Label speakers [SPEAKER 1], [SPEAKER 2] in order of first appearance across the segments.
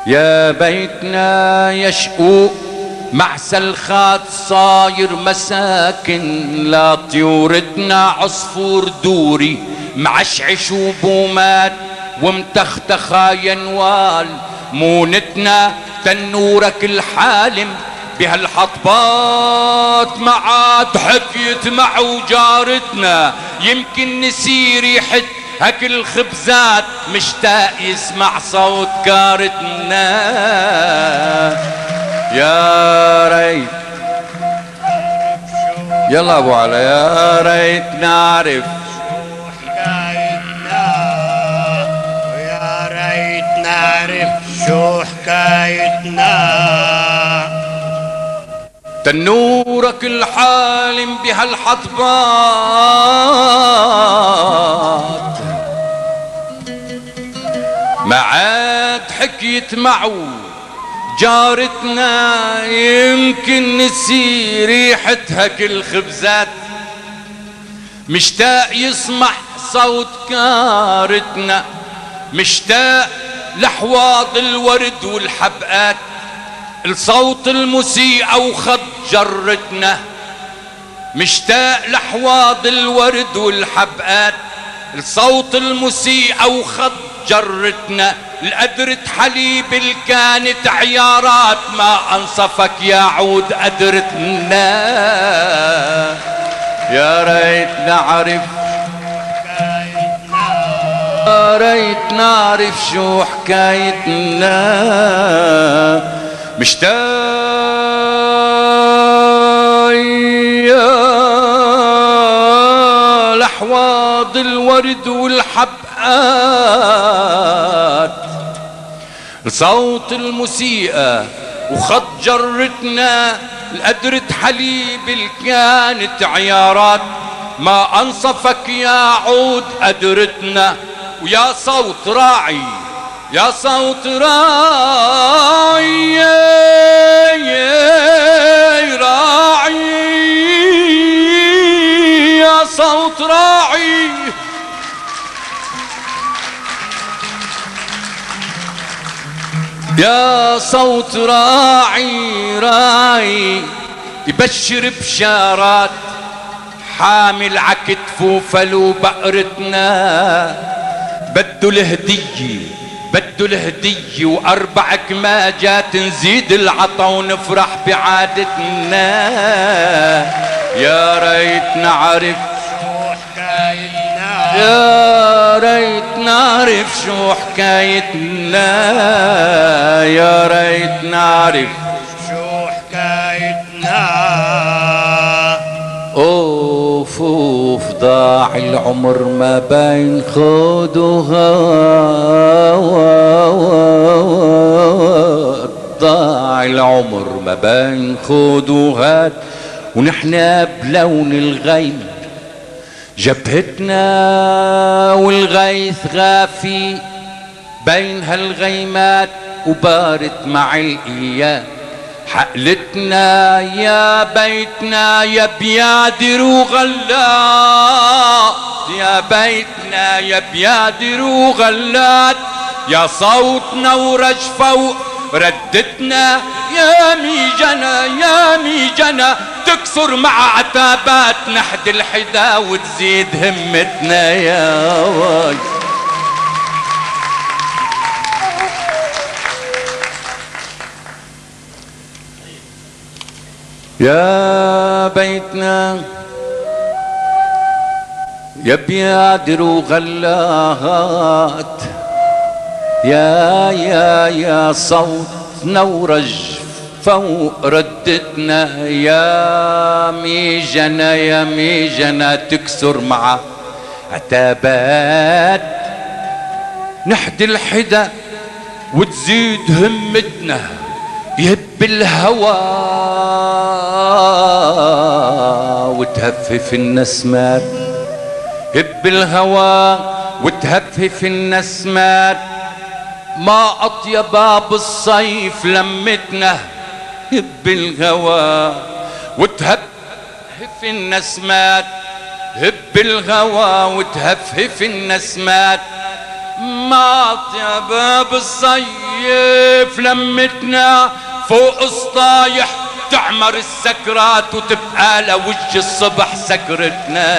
[SPEAKER 1] يا بيتنا يا شقوق مع سلخات صاير مساكن، لا طيورتنا عصفور دوري معشعش وبومات ومتختخا ينوال. مونتنا تنورك الحالم بهالحطبات معاد حكيت مع وجارتنا، يمكن نسي ريحة هك الخبزات مشتاق يسمع صوت كارتنا. يا ريت يلا ابو علي، يا ريت نعرف
[SPEAKER 2] شو حكايتنا، ويا ريت نعرف شو حكايتنا.
[SPEAKER 1] تنورك الحالم بهالحطبات ما عاد حكيت معه جارتنا، يمكن نسي ريحة هك الخبزات مشتاق يسمع صوت كارتنا، مشتاق لحواض الورد والحبقات الصوت المسيء وخط جرتنا، مشتاق لحواض الورد والحبقات الصوت المسيء وخط جرتنا. القدرة حليب اللي كانت عيارات ما انصفك يا عود قدرتنا. يا ريت نعرف يا ريت نعرف شو حكايتنا. مشتاق لحواض الورد والحبقات صوت الموسيقى وخط جرتنا. القدرة حليب اللي كانت عيارات ما انصفك يا عود قدرتنا. ويا صوت راعي يا صوت راعي راعي يا صوت راعي يا صوت راعي راعي يبشر بشارات حامل عكتفه فلو بقرتنا. بدو الهدية بدو الهدية وأربع كماجات نزيد العطا ونفرح بعادتنا. يا ريت نعرف
[SPEAKER 2] شو حكايتنا،
[SPEAKER 1] يا ريت نعرف شو حكايتنا. يا ريت نعرف
[SPEAKER 2] شو حكايتنا.
[SPEAKER 1] اوف اوف ضاع العمر ما بين خود وهاد، ضاع العمر ما بين خود وهاد ونحنا بلون الغيم جبهتنا والغيث غافي بين هالغيمات وبارت مع الايام حقلتنا. يا بيتنا يا بيادر وغلات، يا بيتنا يا بيادر وغلات، يا صوتنا ورجفة ردتنا. يا ميجنا يا ميجنا تكسر مع عتابات نحد الحدا وتزيد همتنا. يا واي يا بيتنا يا بيادر وغلات، يا صوتنا ورجف فوق ردتنا. يا ميجنا يا ميجنا تكسر مع عتابات نحد الحدا وتزيد همتنا. يهب الهوى وتهفف النسمات، هب الهوى وتهفف النسمات. ما أطيب باب الصيف لمتنا. هب الهوى وتهفف النسمات، هب الهوى وتهفف النسمات. ما أطيب بالصيف لمتنا فوق سطايح تعمر السكرات وتبقى لوجه الصبح سكرتنا.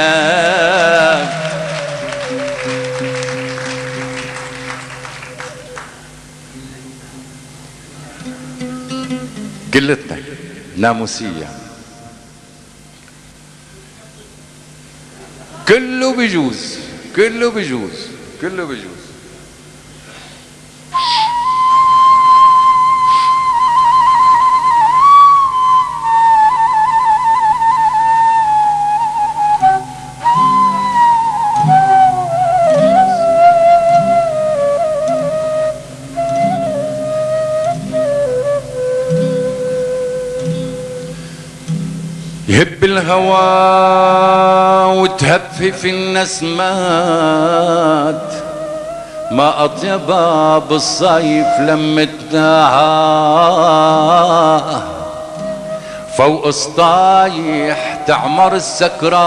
[SPEAKER 1] قلتنا ناموسية كله بيجوز كله بيجوز كله بيجوز. يهب الهوى وتهفف النسمات ما أطيبها بالصيف لمتناها فوق سطايح تعمر السكرات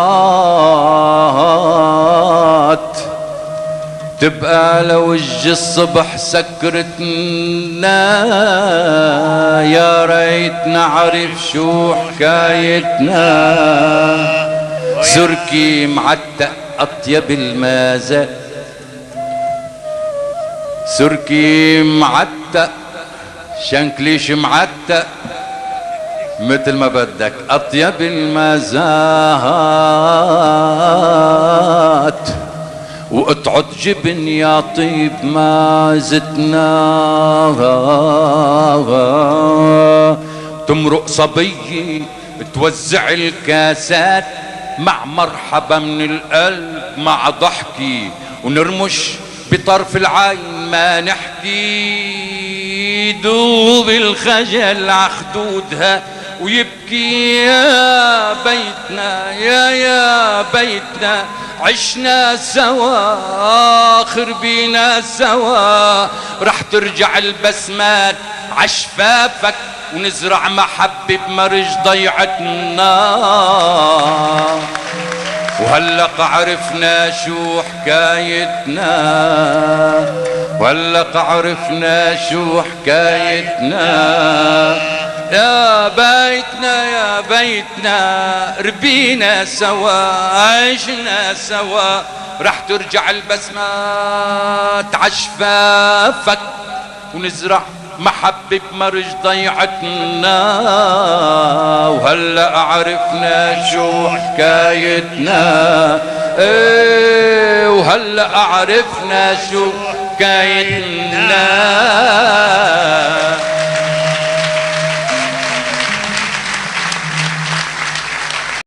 [SPEAKER 1] تبقى لوجه الصبح سكرتنا. يا ريت نعرف شو حكايتنا سركي معتق أطيب المازة سركي معتق شنكليش معتق مثل ما بدك أطيب المازات وقطعة جبن يا طيب ما زدناها تمرق صبية توزع الكاسات مع مرحبا من القلب مع ضحكي ونرمش بطرف العين ما نحكي دوب الخجل عخدودها ويبكي يا بيتنا يا بيتنا عشنا سوا خربينا سوا رح ترجع البسمات عشفافك ونزرع محبة بمرج ضيعتنا. وهلق عرفنا شو حكايتنا وهلق عرفنا شو حكايتنا. يا بيتنا ربينا سوا عشنا سوا رح ترجع البسمات عشفافك ونزرع محبة بمرج ضيعتنا. وهلأ عرفنا شو حكايتنا وهلأ عرفنا شو حكايتنا.